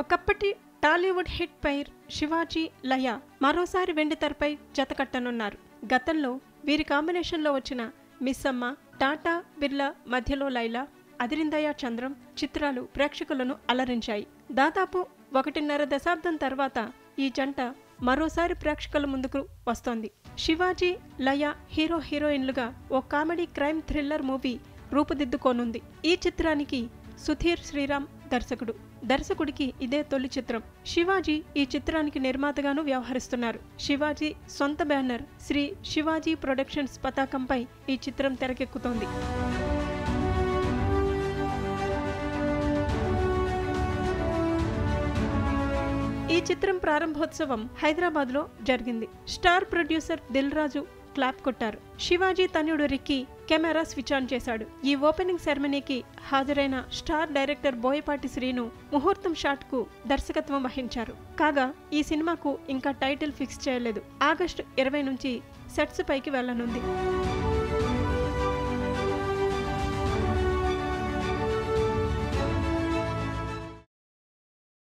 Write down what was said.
ఒకప్పటి Tollywood hit pair Shivaji లయ మరోసారి వెండితెరపై జతకట్టనున్నారు. గతంలో వీరి కాంబినేషన్లో వచ్చిన మిస్సమ్మ, టాటా బిర్లా మధ్యలో లైలా, అదిరిందయ్య చంద్రం చిత్రాలు ప్రేక్షకులను అలరించాయి. దాదాపు 1.5 దశాబ్దం తర్వాత ఈ జంట మరోసారి ప్రేక్షకుల ముందుకు వస్తోంది. శివాజీ లయ హీరో హీరోయిన్లుగా ఓ కామెడీ క్రైమ్ థ్రిల్లర్ మూవీ రూపుదిద్దుకోనుంది. ఈ చిత్రానికి సుధీర్ శ్రీరామ్ దర్శకుడికి ఇదే తొలి చిత్రం. శివాజీ ఈ చిత్రానికి నిర్మాతగాను వ్యవహరిస్తున్నారు. శివాజీ సొంత బ్యానర్ శ్రీ శివాజీ ప్రొడక్షన్స్ పతాకంపై ఈ చిత్రం తెరకెక్కుతోంది. ఈ చిత్రం ప్రారంభోత్సవం హైదరాబాద్లో జరిగింది. Star producer Dil Raju clap కొట్టారు. శివాజీ తనయుడు రిక్కీ కెమెరా స్విచ్ ఆన్ చేశాడు. ఈ ఓపెనింగ్ సెరమనీకి హాజరైన స్టార్ డైరెక్టర్ బోయపాటి శ్రీను ముహూర్తం షాట్ కు దర్శకత్వం వహించారు. కాగా ఈ సినిమాకు ఇంకా టైటిల్ ఫిక్స్ చేయలేదు. ఆగస్టు 20 నుంచి సెట్స్ పైకి వెళ్లనుంది.